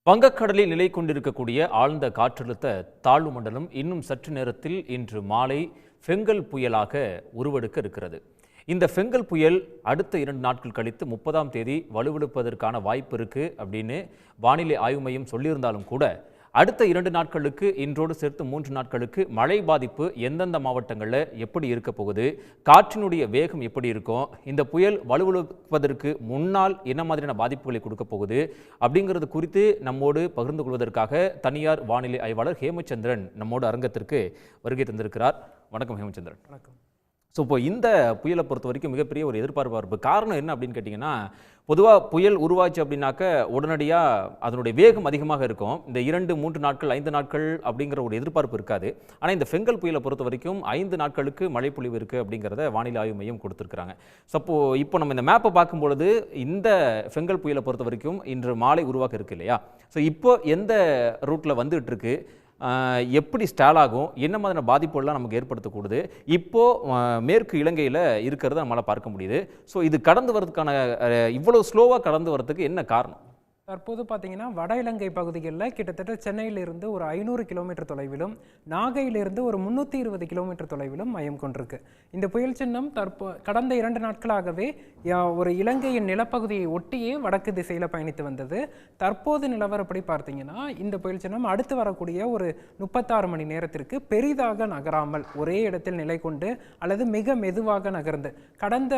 வங்கக்கடலில் நிலை கொண்டிருக்கக்கூடிய ஆழ்ந்த காற்றழுத்த தாழ்வு மண்டலம் இன்னும் சற்று நேரத்தில் இன்று மாலை ஃபெங்கல் புயலாக உருவெடுக்க இருக்கிறது. இந்த ஃபெங்கல் புயல் அடுத்த 2 நாட்கள் கழித்து 30ஆம் தேதி வலுவிழப்பதற்கான வாய்ப்பு இருக்கு அப்படின்னு வானிலை ஆய்வு மையம் சொல்லியிருந்தாலும் கூட அடுத்த 2 நாட்களுக்கு இன்றோடு சேர்த்து 3 நாட்களுக்கு மழை பாதிப்பு எந்தெந்த மாவட்டங்களில் எப்படி இருக்க போகுது, காற்றினுடைய வேகம் எப்படி இருக்கும், இந்த புயல் வலுவிழப்பதற்கு முன்னால் என்ன மாதிரியான பாதிப்புகளை கொடுக்க போகுது அப்படிங்கிறது குறித்து நம்மோடு பகிர்ந்து கொள்வதற்காக தனியார் வானிலை ஆய்வாளர் ஹேமச்சந்திரன் நம்மோடு அரங்கத்திற்கு வருகை தந்திருக்கிறார். வணக்கம் ஹேமச்சந்திரன். வணக்கம். ஸோ இப்போ இந்த புயலை பொறுத்த வரைக்கும் மிகப்பெரிய ஒரு எதிர்பார்ப்பாக இருக்குது. காரணம் என்ன அப்படின்னு கேட்டிங்கன்னா, பொதுவாக புயல் உருவாச்சு அப்படின்னாக்க உடனடியாக அதனுடைய வேகம் அதிகமாக இருக்கும். இந்த 2, 3 நாட்கள் 5 நாட்கள் அப்படிங்கிற ஒரு எதிர்பார்ப்பு இருக்காது. ஆனால் இந்த ஃபெங்கல் புயலை பொறுத்த வரைக்கும் 5 நாட்களுக்கு மழைப்பொழிவு இருக்குது அப்படிங்கிறத வானிலை ஆய்வு மையம் கொடுத்துருக்குறாங்க. ஸோ இப்போ நம்ம இந்த மேப்பை பார்க்கும்பொழுது இந்த ஃபெங்கல் புயலை பொறுத்த வரைக்கும் இன்று மாலை உருவாக்க இருக்கு இல்லையா? ஸோ இப்போ எந்த ரூட்டில் வந்துகிட்டு இருக்கு, எப்படி ஸ்டால் ஆகும், என்ன மாதிரியான பாதிப்புகள்லாம் நமக்கு ஏற்படுத்தக்கூடுது, இப்போது மேற்கு இலங்கையில் இருக்கிறத நம்மளால் பார்க்க முடியுது. ஸோ இது கடந்து வரதுக்கான இவ்வளோ ஸ்லோவாக கடந்து வரதுக்கு என்ன காரணம்? தற்போது பார்த்தீங்கன்னா வட இலங்கை பகுதிகளில் கிட்டத்தட்ட சென்னையிலிருந்து ஒரு 500 கிலோமீட்டர் தொலைவிலும் நாகையிலிருந்து ஒரு 320 கிலோமீட்டர் தொலைவிலும் மையம் கொண்டிருக்கு. இந்த புயல் சின்னம் கடந்த 2 நாட்களாகவே ஒரு இலங்கையின் நிலப்பகுதியை ஒட்டியே வடக்கு திசையில் பயணித்து வந்தது. தற்போது நிலவரப்படி பார்த்தீங்கன்னா இந்த புயல் சின்னம் அடுத்து வரக்கூடிய ஒரு 36 மணி நேரத்திற்கு பெரிதாக நகராமல் ஒரே இடத்தில் நிலை கொண்டு அல்லது மிக மெதுவாக நகர்ந்து கடந்த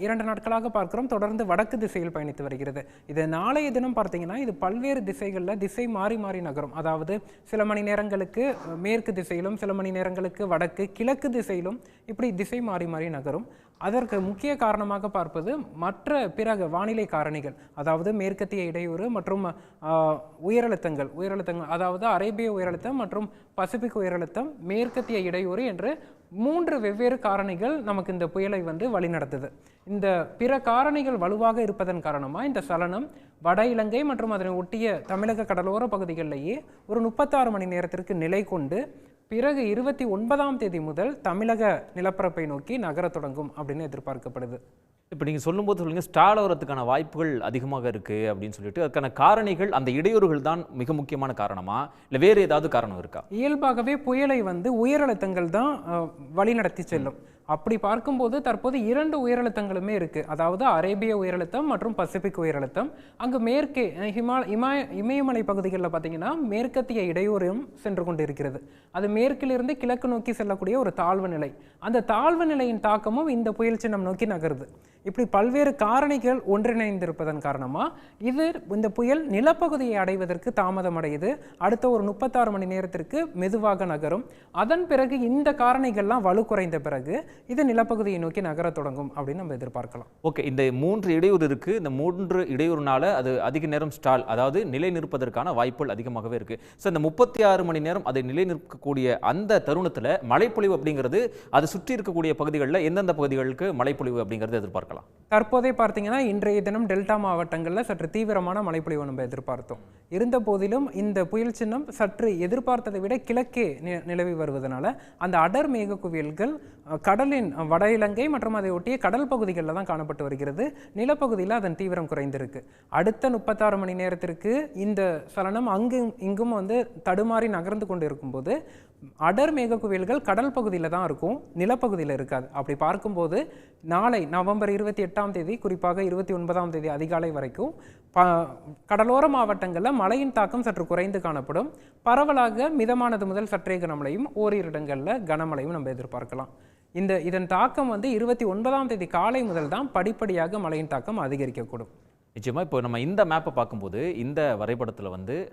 2 நாட்களாக பார்க்கிறோம் தொடர்ந்து வடக்கு திசையில் பயணித்து வருகிறது. இது நாளைய தினம் இது பல்வேறு திசைகளில் திசை மாறி மாறி நகரும். அதாவது சில மணி நேரங்களுக்கு மேற்கு திசையிலும் சில மணி நேரங்களுக்கு வடக்கு கிழக்கு திசையிலும் இப்படி திசை மாறி மாறி நகரும். அதற்கு முக்கிய காரணமாக பார்ப்பது மற்ற பிற வானிலை காரணிகள், அதாவது மேற்கத்திய இடையூறு மற்றும் உயரழுத்தங்கள் அதாவது அரேபிய உயரழுத்தம் மற்றும் பசிபிக் உயரழுத்தம், மேற்கத்திய இடையூறு என்று 3 வெவ்வேறு காரணிகள் நமக்கு இந்த புயலை வழிநடத்துது. இந்த பிற காரணிகள் வலுவாக இருப்பதன் காரணமாக இந்த சலனம் வட இலங்கை மற்றும் அதனை ஒட்டிய தமிழக கடலோர பகுதிகளிலேயே ஒரு 36 மணி நேரத்திற்கு நிலை கொண்டு பிறகு 29ஆம் தேதி முதல் தமிழக நிலப்பரப்பை நோக்கி நகரத் தொடங்கும் அப்படின்னு எதிர்பார்க்கப்படுது. இப்போ நீங்கள் சொல்லும்போது சொல்லுங்கள் ஸ்டால் ஆகிறதுக்கான வாய்ப்புகள் அதிகமாக இருக்குது அப்படின்னு சொல்லிட்டு, அதுக்கான காரணிகள் அந்த இடையூறுகள் தான் மிக முக்கியமான காரணமா, இல்லை வேறு ஏதாவது காரணம் இருக்கா? இயல்பாகவே புயலை உயரழுத்தங்கள் தான் வழிநடத்தி செல்லும். அப்படி பார்க்கும்போது தற்போது 2 உயரழுத்தங்களுமே இருக்குது. அதாவது அரேபிய உயரழுத்தம் மற்றும் பசிபிக் உயரழுத்தம். அங்கு மேற்கே இமயமலை பகுதிகளில் பார்த்தீங்கன்னா மேற்கத்திய இடையூறும் சென்று கொண்டிருக்கிறது. அது மேற்கிலிருந்து கிழக்கு நோக்கி செல்லக்கூடிய ஒரு தாழ்வு நிலை. அந்த தாழ்வு நிலையின் தாக்கமும் இந்த புயல் சின்னம் நோக்கி நகருது. இப்படி பல்வேறு காரணிகள் ஒன்றிணைந்திருப்பதன் காரணமாக இந்த புயல் நிலப்பகுதியை அடைவதற்கு தாமதம் அடையுது. அடுத்த ஒரு 36 மணி நேரத்திற்கு மெதுவாக நகரும். அதன் பிறகு இந்த காரணிகள்லாம் வலு குறைந்த பிறகு இது நிலப்பகுதியை நோக்கி நகர தொடங்கும் அப்படின்னு நம்ம எதிர்பார்க்கலாம். ஓகே, இந்த 3 இடையூறு இருக்குது. இந்த 3 இடையூறுனால அது அதிக நேரம் ஸ்டால், அதாவது நிலை நிற்பதற்கான வாய்ப்புகள் அதிகமாகவே இருக்குது. ஸோ இந்த 36 மணி நேரம் அதை நிலை நிற்கக்கூடிய அந்த தருணத்தில் மழைப்பொழிவு அப்படிங்கிறது அது சுற்றி இருக்கக்கூடிய பகுதிகளில் எந்தெந்த பகுதிகளுக்கு மழைப்பொழிவு அப்படிங்கிறது எதிர்பார்க்கலாம்? தற்போதே பார்த்தீங்கன்னா இன்றைய தினம் டெல்டா மாவட்டங்களில் சற்று தீவிரமான மழைப்பொழிவு நம்ம எதிர்பார்த்தோம். இருந்த போதிலும் இந்த புயல் சின்னம் சற்று எதிர்பார்த்ததை விட கிழக்கே நிலவி வருவதனால அந்த அடர் மேக குவியல்கள் கடலின் வட இலங்கை மற்றும் அதை ஒட்டிய கடல் பகுதிகளில் தான் காணப்பட்டு வருகிறது. நிலப்பகுதியில் அதன் தீவிரம் குறைந்திருக்கு. அடுத்த 36 மணி நேரத்திற்கு இந்த சலனம் இங்கும் தடுமாறி நகர்ந்து கொண்டு இருக்கும்போது அடர் மேக குவியல்கள் கடல் பகுதியில் தான் இருக்கும், நிலப்பகுதியில் இருக்காது. அப்படி பார்க்கும்போது நாளை நவம்பர் 28ஆம் தேதி குறிப்பாக 29ஆம் தேதி அதிகாலை வரைக்கும் கடலோர மாவட்டங்களில் மழையின் தாக்கம் சற்று குறைந்து காணப்படும். பரவலாக மிதமானது முதல் சற்றே கனமழையும் ஓரிரு இடங்களில் கனமழையும் நம்ம எதிர்பார்க்கலாம். இதன் தாக்கம் 29ஆம் தேதி காலை முதல் தான் படிப்படியாக மழையின் தாக்கம் அதிகரிக்கக்கூடும். நிச்சயமாக இப்போ நம்ம இந்த மேப்பை பார்க்கும்போது இந்த வரைபடத்தில்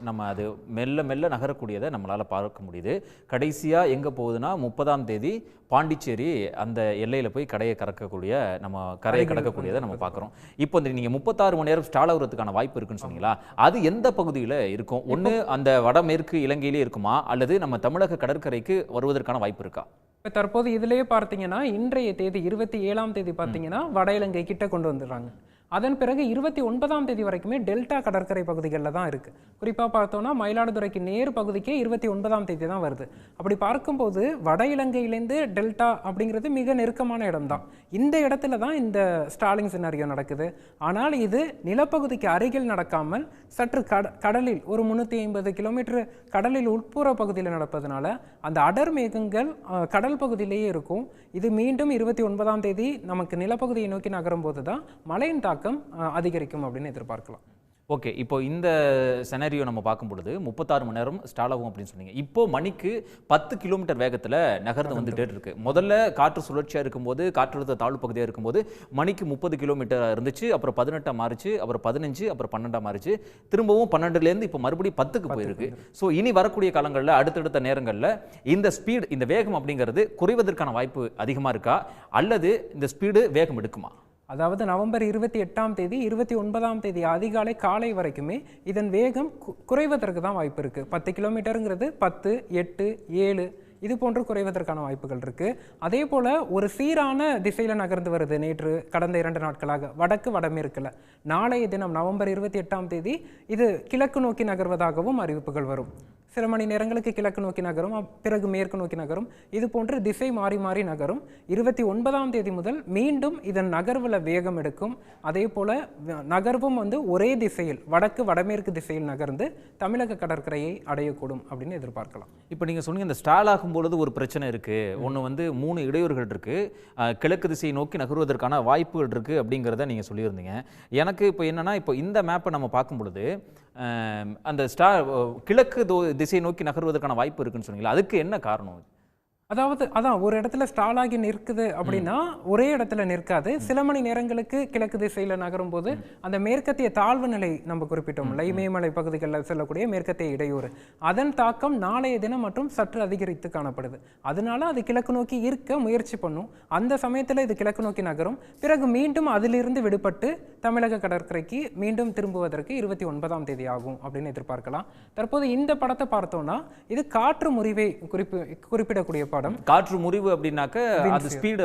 நம்ம அது மெல்ல மெல்ல நகரக்கூடியதை நம்மளால் பார்க்க முடியுது. கடைசியாக எங்கே போகுதுன்னா 30ஆம் தேதி பாண்டிச்சேரி அந்த எல்லையில் போய் கரையை கடக்கக்கூடியதை நம்ம பார்க்குறோம். இப்போ நீங்கள் 36 மணி நேரம் ஸ்டால் ஆகிறதுக்கான வாய்ப்பு இருக்குன்னு சொன்னீங்களா, அது எந்த பகுதியில் இருக்கும்? ஒன்று அந்த வடமேற்கு இலங்கையிலே இருக்குமா, அல்லது நம்ம தமிழக கடற்கரைக்கு வருவதற்கான வாய்ப்பு இருக்கா? இப்போ தற்போது இதிலேயே பார்த்தீங்கன்னா இன்றைய தேதி 27ஆம் தேதி பார்த்தீங்கன்னா வட இலங்கை கிட்ட கொண்டு வந்துடுறாங்க. அதன் பிறகு 29ஆம் தேதி வரைக்குமே டெல்டா கடற்கரை பகுதிகளில் தான் இருக்குது. குறிப்பாக பார்த்தோன்னா மயிலாடுதுறைக்கு நேர் பகுதிக்கே 29ஆம் தேதி தான் வருது. அப்படி பார்க்கும்போது வட இலங்கையிலேருந்து டெல்டா அப்படிங்கிறது மிக நெருக்கமான இடம் தான். இந்த இடத்துல தான் இந்த ஸ்டாலிங் சினாரியோ நடக்குது. ஆனால் இது நிலப்பகுதிக்கு அருகில் நடக்காமல் சற்று கடலில் ஒரு 350 கிலோமீட்டர் கடலில் உட்புற பகுதியில் நடப்பதனால அந்த அடர் மேகங்கள் கடல் பகுதியிலேயே இருக்கும். இது மீண்டும் 29ஆம் தேதி நமக்கு நிலப்பகுதியை நோக்கி நகரும் போது தான் மழையின் தாக்கம் அதிகரிக்கும் அப்படின்னு எதிர்பார்க்கலாம். ஓகே, இப்போ இந்த செனரியோ நம்ம பார்க்கும் பொழுது 36 மணி நேரம் ஸ்டால் ஆகும் அப்படின்னு சொன்னீங்க. இப்போ மணிக்கு 10 கிலோமீட்டர் வேகத்தில் நகர்ந்து வந்துட்டே இருக்கு. முதல்ல காற்று சுழற்சியாக இருக்கும்போது, காற்றழுத்த தாழ்வு பகுதியாக இருக்கும்போது மணிக்கு 30 கிலோமீட்டர் இருந்துச்சு, அப்புறம் 18 மாறிச்சு, அப்புறம் 15, அப்புறம் 12 மாறிச்சு, திரும்பவும் 12லேருந்து இப்போ மறுபடியும் 10க்கு போயிருக்கு. ஸோ இனி வரக்கூடிய காலங்களில் அடுத்தடுத்த நேரங்களில் இந்த ஸ்பீடு, இந்த வேகம் அப்படிங்கிறது குறைவதற்கான வாய்ப்பு அதிகமாக இருக்கா, அல்லது இந்த ஸ்பீடு வேகம் எடுக்குமா? அதாவது நவம்பர் 28ஆம் தேதி 29ஆம் தேதி அதிகாலை காலை வரைக்குமே இதன் வேகம் குறைவதற்கு தான் வாய்ப்பு இருக்கு. 10 கிலோமீட்டருங்கிறது 10, 8, 7 இது போன்று குறைவதற்கான வாய்ப்புகள் இருக்கு. அதே போல ஒரு சீரான திசையில நகர்ந்து வருது. நேற்று கடந்த 2 நாட்களாக வடக்கு வடமேற்குல. நாளைய தினம் நவம்பர் 28ஆம் தேதி இது கிழக்கு நோக்கி நகர்வதாகவும் அறிவிப்புகள் வரும். சில மணி நேரங்களுக்கு கிழக்கு நோக்கி நகரும், பிறகு மேற்கு நோக்கி நகரும். இது போன்று திசை மாறி மாறி நகரும். 29ஆம் தேதி முதல் மீண்டும் இதன் நகர்வுல வேகம் எடுக்கும். அதே போல நகர்வும் ஒரே திசையில் வடக்கு வடமேற்கு திசையில் நகர்ந்து தமிழக கடற்கரையை அடையக்கூடும் அப்படின்னு எதிர்பார்க்கலாம். இப்போ நீங்க சொன்னீங்க இந்த ஸ்டால் ஆகும் பொழுது ஒரு பிரச்சனை இருக்கு. ஒன்று 3 இடையூறுகள் இருக்கு, கிழக்கு திசையை நோக்கி நகர்வதற்கான வாய்ப்புகள் இருக்கு அப்படிங்கிறத நீங்க சொல்லியிருந்தீங்க. எனக்கு இப்போ என்னன்னா, இப்போ இந்த மேப்பை நம்ம பார்க்கும் பொழுது அந்த கிழக்கு திசையை நோக்கி நகர்வதற்கான வாய்ப்பு இருக்குன்னு சொன்னீங்களா, அதுக்கு என்ன காரணம்? அதாவது அதான் ஒரு இடத்துல ஸ்டால் ஆகி நிற்குது அப்படின்னா ஒரே இடத்துல நிற்காது. சில மணி நேரங்களுக்கு கிழக்கு திசையில நகரும் போது அந்த மேற்கத்திய தாழ்வு நிலை நம்ம குறிப்பிட்டோம்ல, இமயமலை பகுதிகளில் செல்லக்கூடிய மேற்கத்திய இடையூறு, அதன் தாக்கம் நாளைய தினம் மற்றும் சற்று அதிகரித்து காணப்படுது. அதனால அது கிழக்கு நோக்கி இருக்க முயற்சி பண்ணும். அந்த சமயத்தில் இது கிழக்கு நோக்கி நகரும். பிறகு மீண்டும் அதிலிருந்து விடுபட்டு தமிழக கடற்கரைக்கு மீண்டும் திரும்புவதற்கு 29ஆம் தேதி ஆகும் அப்படின்னு எதிர்பார்க்கலாம். தற்போது இந்த படத்தை பார்த்தோம்னா இது காற்று முறிவை குறிப்பிடக்கூடிய படம். காற்று முறிவு அப்படின்னாக்க அது ஸ்பீடை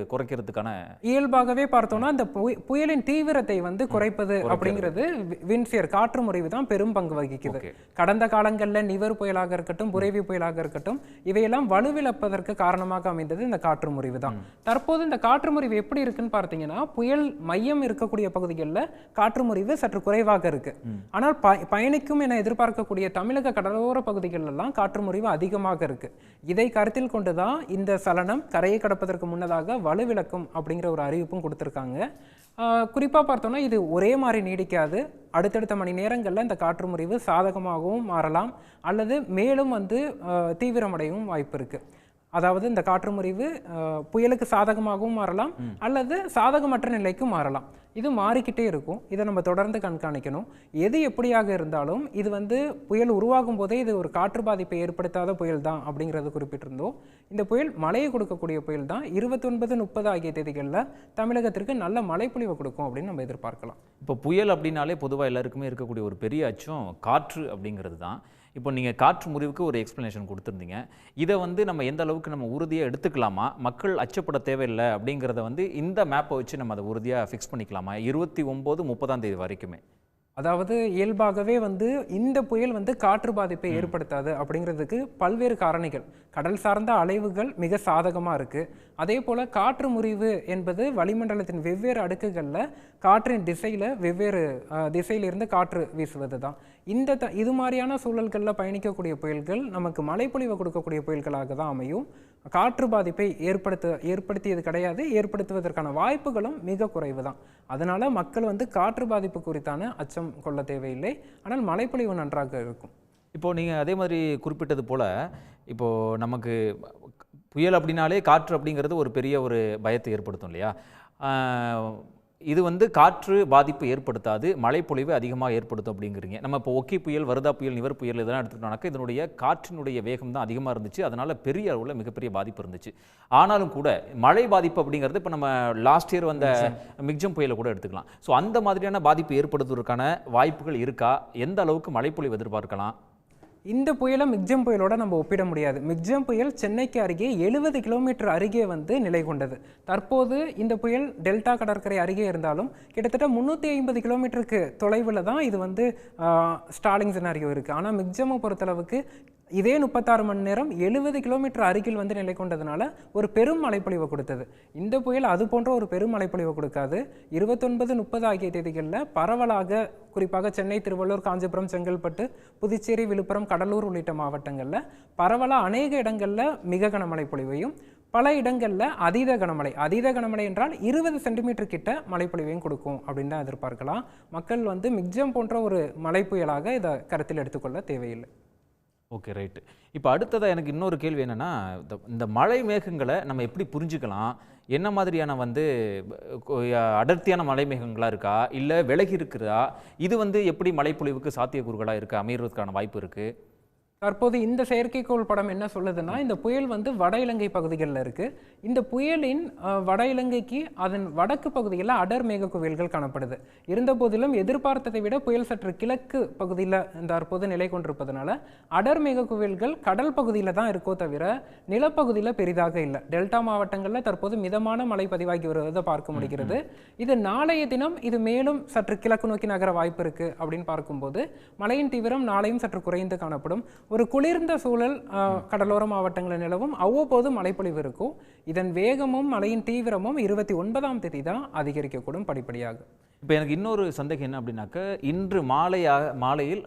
குறைக்கிறதுக்கான இயல்பாகவே பார்த்தோம்னா அந்த புயலின் தீவிரத்தை குறைப்பது அப்படிங்கிறது வின்ஃபியர் காற்று முறிவு தான் பெரும் பங்கு வகிக்குது. கடந்த காலங்களில் நிவர் புயலாக இருக்கட்டும், புரேவி புயலாக இருக்கட்டும், இவையெல்லாம் வலுவிழப்பதற்கு காரணமாக அமைந்தது இந்த காற்று முறிவு தான். தற்போது இந்த காற்று முறிவு எப்படி இருக்குன்னு பார்த்தீங்கன்னா, புயல் மையம் இருக்கக்கூடிய பகுதிகளில் காற்று முறிவு சற்று குறைவாக இருக்கு. ஆனால் பயணிக்கும் என எதிர்பார்க்கக்கூடிய தமிழக கடலோர பகுதிகளெல்லாம் காற்று முறிவு அதிகமாக இருக்கு. இதை கருத்தில் கொண்டுதான் இந்த சலனம் கரையை கடப்பதற்கு முன்னதாக வலுவிழக்கும் அப்படிங்கிற ஒரு அறிவிப்பும் கொடுத்திருக்காங்க. குறிப்பா பார்த்தோம்னா இது ஒரே மாதிரி நீடிக்காது. அடுத்தடுத்த மணி நேரங்களில் இந்த காற்று முறிவு சாதகமாகவும் மாறலாம், அல்லது மேலும் தீவிரமடையவும் வாய்ப்பு இருக்கு. அதாவது இந்த காற்று முறிவு புயலுக்கு சாதகமாகவும் மாறலாம், அல்லது சாதகமற்ற நிலைக்கும் மாறலாம். இது மாறிக்கிட்டே இருக்கும். இதை நம்ம தொடர்ந்து கண்காணிக்கணும். எது எப்படியாக இருந்தாலும் இது புயல் உருவாகும் போதே இது ஒரு காற்று பாதிப்பை ஏற்படுத்தாத புயல் தான் அப்படிங்கிறது குறிப்பிட்டிருந்தோம். இந்த புயல் மழையை கொடுக்கக்கூடிய புயல் தான். 29, 30 ஆகிய தேதிகளில் தமிழகத்திற்கு நல்ல மழைப்பொழிவை கொடுக்கும் அப்படின்னு நம்ம எதிர்பார்க்கலாம். இப்போ புயல் அப்படின்னாலே பொதுவாக எல்லாருக்குமே இருக்கக்கூடிய ஒரு பெரிய அச்சம் காற்று அப்படிங்கிறது தான். இப்போ நீங்கள் காற்று முறிவுக்கு ஒரு எக்ஸ்ப்ளனேஷன் கொடுத்துருந்தீங்க. இதை நம்ம எந்த அளவுக்கு நம்ம உறுதியாக எடுத்துக்கலாமா, மக்கள் அச்சப்பட தேவையில்லை அப்படிங்கிறத இந்த மேப்பை வச்சு நம்ம அதை உறுதியாக ஃபிக்ஸ் பண்ணிக்கலாமா 29, 30ஆம் தேதி வரைக்குமே? அதாவது இயல்பாகவே இந்த புயல் காற்று பாதிப்பை ஏற்படுத்தாது அப்படிங்கிறதுக்கு பல்வேறு காரணிகள். கடல் சார்ந்த அலைவுகள் மிக சாதகமாக இருக்கு. அதே போல காற்று முறிவு என்பது வளிமண்டலத்தின் வெவ்வேறு அடுக்குகளில் காற்றின் திசையில் வெவ்வேறு திசையிலிருந்து காற்று வீசுவது தான். இது மாதிரியான சூழல்களில் பயணிக்கக்கூடிய புயல்கள் நமக்கு மழைப்பொழிவை கொடுக்கக்கூடிய புயல்களாக தான் அமையும். காற்று பாதிப்பை ஏற்படுத்தியது கிடையாது, ஏற்படுத்துவதற்கான வாய்ப்புகளும் மிக குறைவு தான். அதனால மக்கள் காற்று பாதிப்பு குறித்தான அச்சம் கொள்ள தேவையில்லை. ஆனால் மழைப்பொழிவு நன்றாக இருக்கும். இப்போ நீங்கள் அதே மாதிரி குறிப்பிட்டது போல, இப்போ நமக்கு புயல் அப்படின்னாலே காற்று அப்படிங்கிறது ஒரு பெரிய ஒரு பயத்தை ஏற்படுத்தும் இல்லையா? இது காற்று பாதிப்பு ஏற்படுத்தாது, மழைப்பொழிவு அதிகமாக ஏற்படுத்தும் அப்படிங்கிறீங்க. நம்ம இப்போ ஒக்கி புயல், வருதா புயல், நிவர் புயல் இதெல்லாம் எடுத்துக்கிட்டோம்னாக்கா இதனுடைய காற்றினுடைய வேகம் தான் அதிகமாக இருந்துச்சு. அதனால் பெரிய அளவில் மிகப்பெரிய பாதிப்பு இருந்துச்சு. ஆனாலும் கூட மழை பாதிப்பு அப்படிங்கிறது இப்போ நம்ம லாஸ்ட் இயர் வந்த மிக்ஜம் புயலை கூட எடுத்துக்கலாம். ஸோ அந்த மாதிரியான பாதிப்பு ஏற்படுத்துவதற்கான வாய்ப்புகள் இருக்கா? எந்த அளவுக்கு மழைப்பொழிவு எதிர்பார்க்கலாம்? இந்த புயலை மிக்ஜம் புயலோட நம்ம ஒப்பிட முடியாது. மிக்ஜம் புயல் சென்னைக்கு அருகே 70 கிலோமீட்டர் அருகே நிலை கொண்டது. தற்போது இந்த புயல் டெல்டா கடற்கரை அருகே இருந்தாலும் கிட்டத்தட்ட 350 கிலோமீட்டருக்கு தொலைவில் தான் இது ஸ்டாலிங் சினாரியோ இருக்குது. ஆனால் மிக்ஜமை பொறுத்தளவுக்கு இதே 36 மணி நேரம் 70 கிலோமீட்டர் அருகில் வந்து நிலை கொண்டதுனால ஒரு பெரும் மழைப்பொழிவை கொடுத்தது. இந்த புயல் அது போன்ற ஒரு பெரும் மழைப்பொழிவை கொடுக்காது. 29, 30 ஆகிய தேதிகளில் பரவலாக, குறிப்பாக சென்னை, திருவள்ளூர், காஞ்சிபுரம், செங்கல்பட்டு, புதுச்சேரி, விழுப்புரம், கடலூர் உள்ளிட்ட மாவட்டங்களில் பரவலாக அநேக இடங்களில் மிக கனமழை பொழிவையும், பல இடங்களில் அதீத கனமழை என்றால் 20 சென்டிமீட்டர் கிட்ட மழைப்பொழிவையும் கொடுக்கும் அப்படின்னு தான் எதிர்பார்க்கலாம். மக்கள் வந்து மிக்ஜம் போன்ற ஒரு மழை புயலாக இதை கருத்தில் எடுத்துக்கொள்ள தேவையில்லை. Okay, right. இப்போ அடுத்ததாக எனக்கு இன்னொரு கேள்வி என்னென்னா, இந்த மழை மேகங்களை நம்ம எப்படி புரிஞ்சுக்கலாம்? என்ன மாதிரியான வந்து அடர்த்தியான மழை மேகங்களாக இருக்கா, இல்லை விலகி இருக்கிறதா? இது வந்து எப்படி மழைப்பொழிவுக்கு சாத்தியக்கூறுகளாக இருக்குது, அமைகிறதுக்கான வாய்ப்பு இருக்குது? தற்போது இந்த செயற்கைக்கோள் படம் என்ன சொல்லுதுன்னா, இந்த புயல் வந்து வட இலங்கை பகுதிகளில் இருக்குது. இந்த புயலின் வட இலங்கைக்கு அதன் வடக்கு பகுதியில் அடர் மேக குவியல்கள் காணப்படுது. இருந்த போதிலும் எதிர்பார்த்ததை விட புயல் சற்று கிழக்கு பகுதியில் தற்போது நிலை கொண்டிருப்பதனால அடர் மேக குவியல்கள் கடல் பகுதியில் தான் இருக்கோ தவிர நிலப்பகுதியில் பெரிதாக இல்லை. டெல்டா மாவட்டங்களில் தற்போது மிதமான மழை பதிவாகி வருவதை பார்க்க முடிகிறது. இது நாளைய தினம் இது மேலும் சற்று கிழக்கு நோக்கி நகர வாய்ப்பு இருக்குது அப்படின்னு பார்க்கும்போது மழையின் தீவிரம் நாளையும் சற்று குறைந்து காணப்படும். ஒரு குளிர்ந்த சூழல் கடலோர மாவட்டங்களில் நிலவும். அவ்வப்போது மழைப்பொழிவு இருக்கும். இதன் வேகமும் மழையின் தீவிரமும் 29ஆம் தேதி தான் அதிகரிக்கக்கூடும் படிப்படியாக. இப்போ எனக்கு இன்னொரு சந்தேகம் என்ன அப்படின்னாக்க, இன்று மாலையில்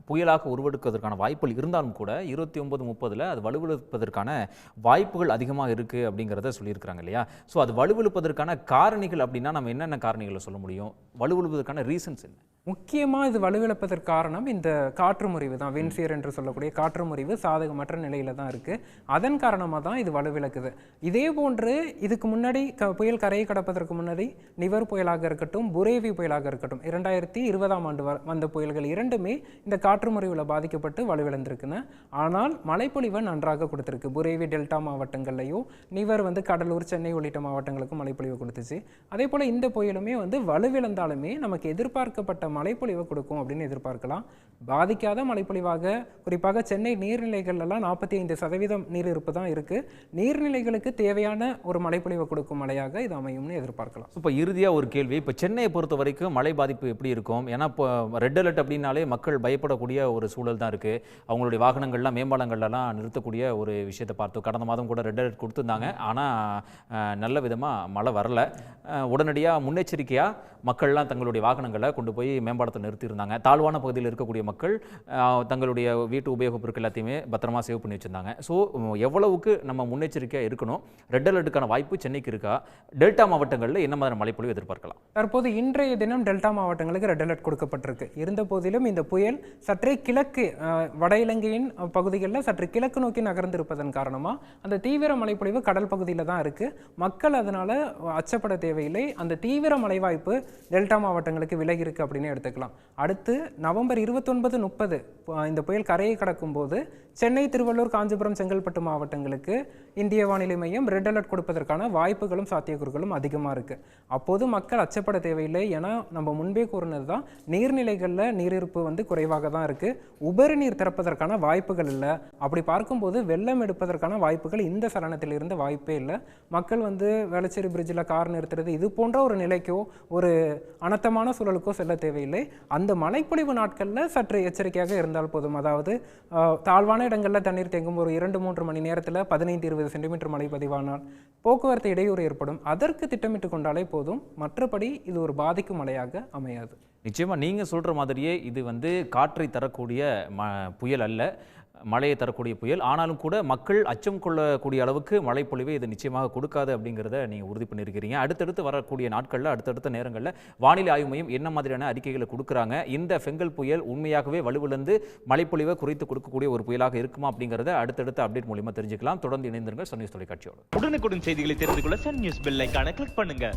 புயலாக உருவெடுப்பதற்கான வாய்ப்புகள் இருந்தாலும் கூட 29, 30 அது வலுவிழப்பதற்கான வாய்ப்புகள் அதிகமாக இருக்குது அப்படிங்கிறத சொல்லியிருக்கிறாங்க இல்லையா? ஸோ அது வலுவிழப்பதற்கான காரணிகள் அப்படின்னா நம்ம என்னென்ன காரணிகளை சொல்ல முடியும்? வலுவிழப்பதற்கான ரீசன்ஸ் என்ன? முக்கியமாக இது வலுவிழப்பதற்கு காரணம் இந்த காற்று முறிவு தான். வின்சியர் என்று சொல்லக்கூடிய காற்று முறிவு சாதகமற்ற நிலையில தான் இருக்குது. அதன் காரணமாக தான் இது வலுவிழக்குது. இதே போன்று இதுக்கு முன்னாடி புயல் கரையை கடப்பதற்கு முன்னாடி நிவர் புயலாக இருக்கட்டும், புரேவி புயலாக இருக்கட்டும், 2020ஆம் ஆண்டு வந்த புயல்கள் இரண்டுமே இந்த காற்று முறிவில் பாதிக்கப்பட்டு வலுவிழந்திருக்குன்னு. ஆனால் மழைப்பொழிவை நன்றாக கொடுத்துருக்கு. புரேவி டெல்டா மாவட்டங்கள்லையும், நிவர் வந்து கடலூர், சென்னை உள்ளிட்ட மாவட்டங்களுக்கும் மழைப்பொழிவு கொடுத்துச்சு. அதே போல் இந்த புயலுமே வந்து வலுவிழந்தாலுமே நமக்கு எதிர்பார்க்கப்பட்ட மழைப்பொழிவை கொடுக்கும் அப்படின்னு எதிர்பார்க்கலாம். பாதிக்காத மழைப்பொழிவாக, குறிப்பாக சென்னை நீர்நிலைகள்லாம் 45% நீர் இருப்பு தான் இருக்கு. நீர்நிலைகளுக்கு தேவையான ஒரு மழைப்பொழிவை கொடுக்கும் மழையாக இது அமையும்னு எதிர்பார்க்கலாம். இப்போ இறுதியாக ஒரு கேள்வி, இப்போ சென்னையை பொறுத்த வரைக்கும் மழை பாதிப்பு எப்படி இருக்கும்? ஏன்னா இப்போ ரெட் அலர்ட் அப்படின்னாலே மக்கள் பயப்படக்கூடிய ஒரு சூழல் தான் இருக்குது. அவங்களுடைய வாகனங்கள்லாம் மேம்பாலங்கள்லாம் நிறுத்தக்கூடிய ஒரு விஷயத்தை பார்த்தோம். கடந்த மாதம் கூட ரெட் அலர்ட் கொடுத்துருந்தாங்க. ஆனால் நல்ல விதமாக மழை வரல. உடனடியாக முன்னெச்சரிக்கையாக மக்கள்லாம் தங்களுடைய வாகனங்களை கொண்டு போய் மேம்பாலத்தில் நிறுத்தியிருந்தாங்க. தாழ்வான பகுதியில் இருக்கக்கூடிய மக்கள் தங்களுடைய வீட்டு உபயோகப் பொருட்கள் எல்லாத்தையுமே பத்திரமா சேவ் பண்ணி வச்சுருந்தாங்க. ஸோ எவ்வளவுக்கு நம்ம முன்னெச்சரிக்கையாக இருக்கணும்? ரெட் அலர்ட்டுக்கான வாய்ப்பு சென்னைக்கு இருக்கா? டெல்டா மாவட்டங்களில் என்ன மாதிரி மழைப்பொழிவு எதிர்பார்க்கலாம்? தற்போது இன்றைய தினம் டெல்டா மாவட்டங்களுக்கு ரெட் அலர்ட் கொடுக்கப்பட்டிருக்கு. இருந்த போதிலும் இந்த புயல் சற்றே கிழக்கு வட இலங்கையின் பகுதிகளில் சற்று கிழக்கு நோக்கி நகர்ந்திருப்பதன் காரணமாக அந்த தீவிர மழைப்பொழிவு கடல் பகுதியில் தான் இருக்குது. மக்கள் அதனால அச்சப்பட தேவையில்லை. அந்த தீவிர மழை வாய்ப்பு டெல்டா மாவட்டங்களுக்கு விலகி இருக்கு அப்படின்னு எடுத்துக்கலாம். அடுத்து நவம்பர் 29, 30 இந்த புயல் கரையை கடக்கும் போது சென்னை, திருவள்ளூர், காஞ்சிபுரம், செங்கல்பட்டு மாவட்டங்களுக்கு இந்திய வானிலை மையம் ரெட் அலர்ட் கொடுப்பதற்கான வாய்ப்புகளும் சாத்தியக்கூறுகளும் அதிகமாக இருக்குது. அப்போது மக்கள் அச்சப்பட தேவையில்லை. ஏன்னா நம்ம முன்பே கூறினது தான், நீர்நிலைகளில் நீரிருப்பு வந்து குறைவாக தான் இருக்குது. உபரி நீர் திறப்பதற்கான வாய்ப்புகள் இல்லை. அப்படி பார்க்கும்போது வெள்ளம் எடுப்பதற்கான வாய்ப்புகள் இந்த சலனத்தில் இருந்த வாய்ப்பே இல்லை. மக்கள் வந்து வேளச்சேரி பிரிட்ஜில் கார் நிறுத்துறது இது போன்ற ஒரு நிலைக்கோ ஒரு அனர்த்தமான சூழலுக்கோ செல்ல தேவையில்லை. அந்த மழைப்பொழிவு நாட்களில் சற்று எச்சரிக்கையாக இருந்தால் போதும். அதாவது தாழ்வான இடங்களில் தண்ணீர் தேங்கும். ஒரு 2-3 மணி நேரத்தில் 15-20 சென்டிமீட்டர் மழை பதிவானால் போக்குவரத்து இடையூறு ஏற்படும். அதற்கு திட்டமிட்டு கொண்டாலே போதும். மற்றபடி இது ஒரு பாதிக்கும் மழையாக அமையாது. நிச்சயமாக நீங்கள் சொல்கிற மாதிரியே இது வந்து காற்றை தரக்கூடிய புயல் அல்ல, மழையை தரக்கூடிய புயல். ஆனாலும் கூட மக்கள் அச்சம் கொள்ளக்கூடிய அளவுக்கு மழைப்பொழிவை இது நிச்சயமாக கொடுக்காது அப்படிங்கிறத நீங்கள் உறுதி பண்ணியிருக்கிறீங்க. அடுத்தடுத்து வரக்கூடிய நாட்களில், அடுத்தடுத்த நேரங்களில் வானிலை ஆய்வு மையம் என்ன மாதிரியான அறிக்கைகளை கொடுக்குறாங்க, இந்த ஃபெங்கல் புயல் உண்மையாகவே வலுவிழந்து மழைப்பொழிவை குறைத்து கொடுக்கக்கூடிய ஒரு புயலாக இருக்குமா அப்படிங்கிறத அடுத்தடுத்த அப்டேட் மூலியமா தெரிஞ்சுக்கலாம். தொடர்ந்து இணைந்திருங்கள் சன் நியூஸ் தொலைக்காட்சியோடு. உடனுக்குடன் செய்திகளை தெரிந்து கொள்ள சன் நியூஸ் பெல் ஐகானை கிளிக் பண்ணுங்க.